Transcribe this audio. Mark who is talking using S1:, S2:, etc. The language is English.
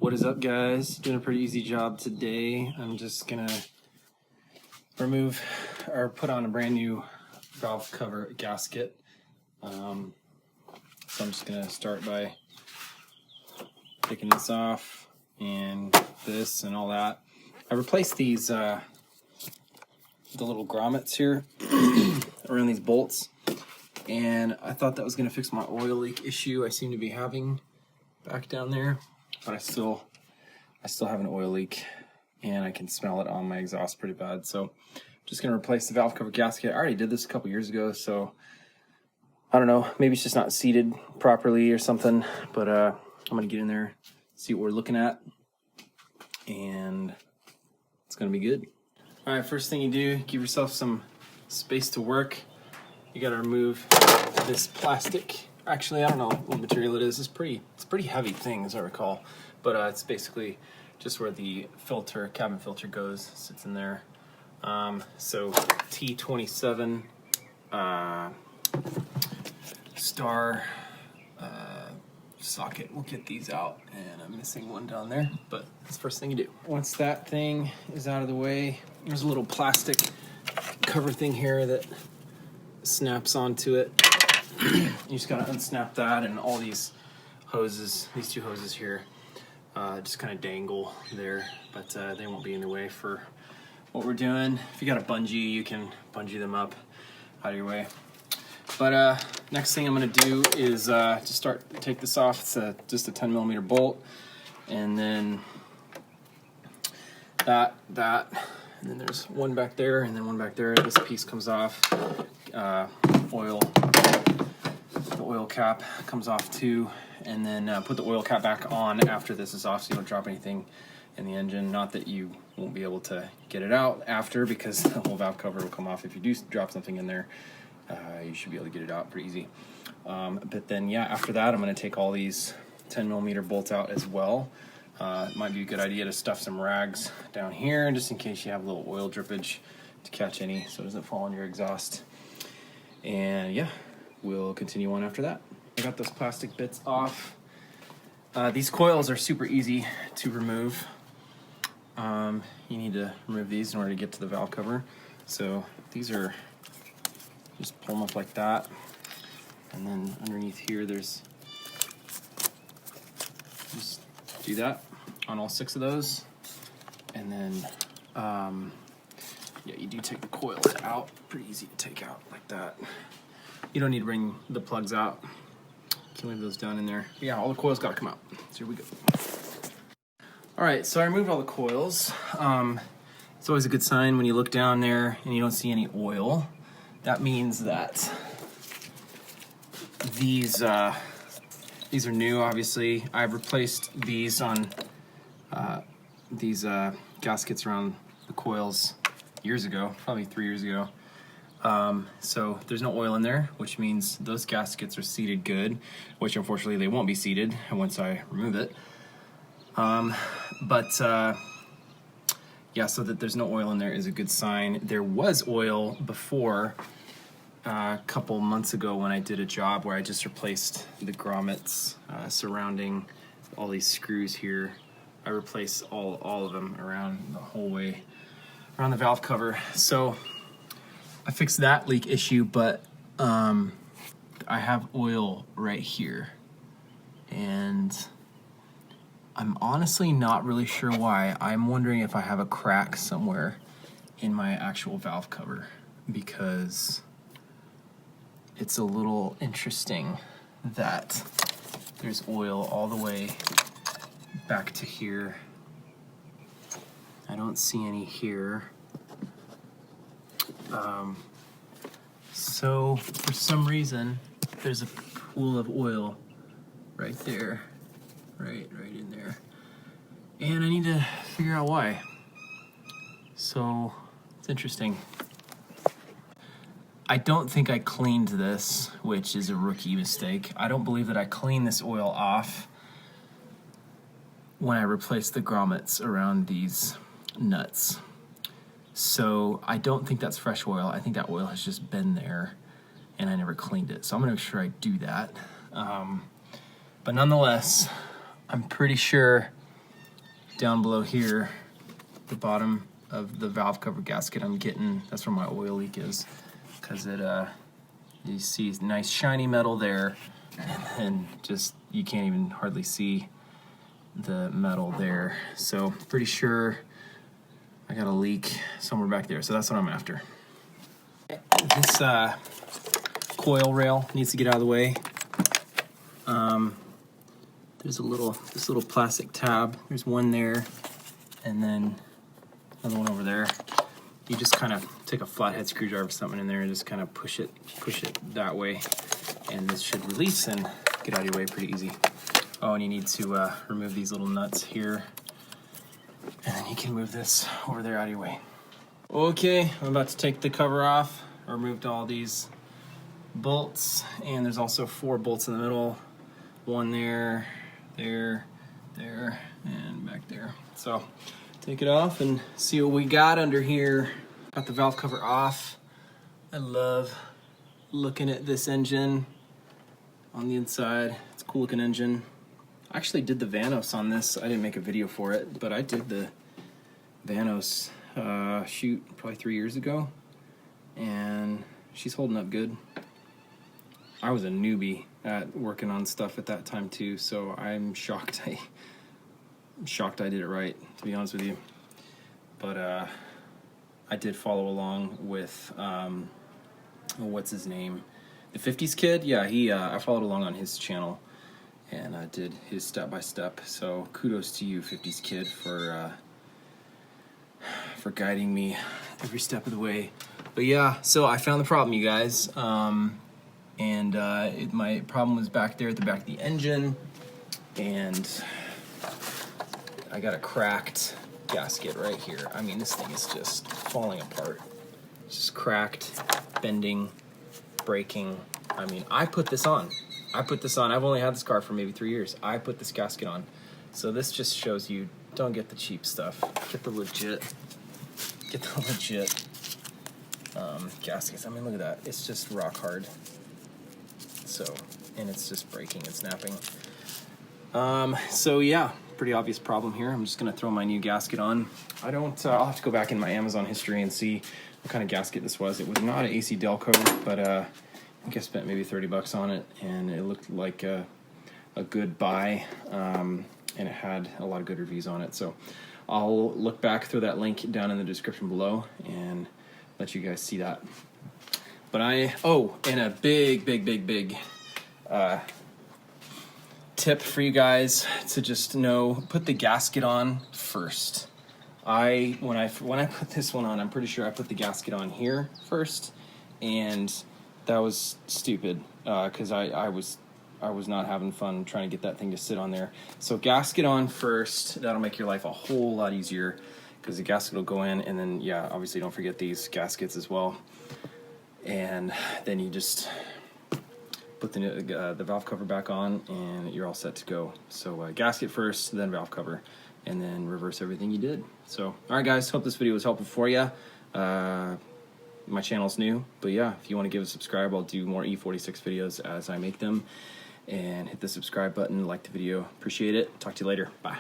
S1: What is up, guys? Doing a pretty easy job today. I'm just gonna remove or put on a brand new valve cover gasket. So I'm just gonna start by taking this off and this and all that. I replaced these the little grommets here around these bolts, and I thought that was gonna fix my oil leak issue I seem to be having back down there. But I still have an oil leak, and I can smell it on my exhaust pretty bad. So I'm just gonna replace the valve cover gasket. I already did this a couple years ago, so I don't know, maybe it's just not seated properly or something, but I'm gonna get in there, see what we're looking at, and it's gonna be good. All right, first thing you do, give yourself some space to work. You gotta remove this plastic. Actually, I don't know what material it is. It's a pretty heavy thing, as I recall, but it's basically just where the filter, cabin filter goes, sits in there. So T27 star socket. We'll get these out, and I'm missing one down there, but that's the first thing you do. Once that thing is out of the way, there's a little plastic cover thing here that snaps onto it. You just gotta unsnap that, and all these hoses, these two hoses here, just kind of dangle there, but they won't be in the way for what we're doing. If you got a bungee, you can bungee them up out of your way. But next thing I'm gonna do is just take this off. It's just a 10mm bolt, and then that, and then there's one back there, and then one back there. This piece comes off. The oil cap comes off too, and then put the oil cap back on after this is off, so you don't drop anything in the engine. Not that you won't be able to get it out after, because the whole valve cover will come off. If you do drop something in there, you should be able to get it out pretty easy. But then, yeah, after that, I'm going to take all these 10mm bolts out as well. It might be a good idea to stuff some rags down here, just in case you have a little oil drippage to catch any, so it doesn't fall on your exhaust. And yeah, we'll continue on after that. I got those plastic bits off. These coils are super easy to remove. You need to remove these in order to get to the valve cover. So these are, just pull them up like that. And then underneath here, there's, just do that on all 6 of those. And then, yeah, you do take the coils out. Pretty easy to take out like that. You don't need to bring the plugs out. Can leave those down in there. Yeah, all the coils gotta come out. So here we go. All right, so I removed all the coils. It's always a good sign when you look down there and you don't see any oil. That means that these are new, obviously. I've replaced these on these gaskets around the coils years ago, probably 3 years ago. So there's no oil in there, which means those gaskets are seated good, which unfortunately they won't be seated once I remove it. Yeah, so that there's no oil in there is a good sign. There was oil before, a couple months ago, when I did a job where I just replaced the grommets surrounding all these screws here. I replaced all of them around the whole way around the valve cover. So I fixed that leak issue, but I have oil right here, and I'm honestly not really sure why. I'm wondering if I have a crack somewhere in my actual valve cover, because it's a little interesting that there's oil all the way back to here. I don't see any here. So for some reason, there's a pool of oil right there, right in there, and I need to figure out why. So it's interesting. I don't think I cleaned this, which is a rookie mistake. I don't believe that I cleaned this oil off when I replaced the grommets around these nuts. So I don't think that's fresh oil. I think that oil has just been there and I never cleaned it. So I'm gonna make sure I do that. But nonetheless, I'm pretty sure down below here, the bottom of the valve cover gasket, I'm getting, that's where my oil leak is, because it, you see nice shiny metal there, and just, you can't even hardly see the metal there. So pretty sure I got a leak somewhere back there, so that's what I'm after. This coil rail needs to get out of the way. There's this little plastic tab. There's one there, and then another one over there. You just kind of take a flathead screwdriver or something in there and just kind of push it that way, and this should release and get out of your way pretty easy. Oh, and you need to remove these little nuts here, and then you can move this over there out of your way. Okay, I'm about to take the cover off. I removed all these bolts, and there's also 4 bolts in the middle. One there, there, and back there. So take it off and see what we got under here. Got the valve cover off. I love looking at this engine on the inside. It's a cool looking engine. I actually did the Vanos on this. I didn't make a video for it, but I did the Vanos shoot probably 3 years ago, and she's holding up good. I was a newbie at working on stuff at that time too, so I'm shocked. I'm shocked I did it right, to be honest with you. But I did follow along with what's his name, the 50s kid. Yeah, I followed along on his channel, and I did his step-by-step. So kudos to you, 50s kid, for guiding me every step of the way. But yeah, so I found the problem, you guys. My problem was back there at the back of the engine, and I got a cracked gasket right here. I mean, this thing is just falling apart. It's just cracked, bending, breaking. I mean, I put this on. I've only had this car for maybe 3 years. I put this gasket on. So this just shows you, don't get the cheap stuff. Get the legit gaskets. I mean, look at that. It's just rock hard. So, and it's just breaking and snapping. So yeah, pretty obvious problem here. I'm just gonna throw my new gasket on. I'll have to go back in my Amazon history and see what kind of gasket this was. It was not an AC Delco, but I think I spent maybe 30 bucks on it, and it looked like a good buy, and it had a lot of good reviews on it. So I'll look back through that link down in the description below and let you guys see that. But and a big tip for you guys to just know: put the gasket on first. When I put this one on, I'm pretty sure I put the gasket on here first, and that was stupid because I was not having fun trying to get that thing to sit on there. So gasket on first. That'll make your life a whole lot easier, because the gasket will go in, and then yeah, obviously don't forget these gaskets as well. And then you just put the valve cover back on, and you're all set to go. So gasket first, then valve cover, and then reverse everything you did. So, all right, guys, hope this video was helpful for you. My channel's new, but yeah, if you want to give a subscribe, I'll do more e46 videos as I make them. And hit the subscribe button, like the video. Appreciate it. Talk to you later. Bye.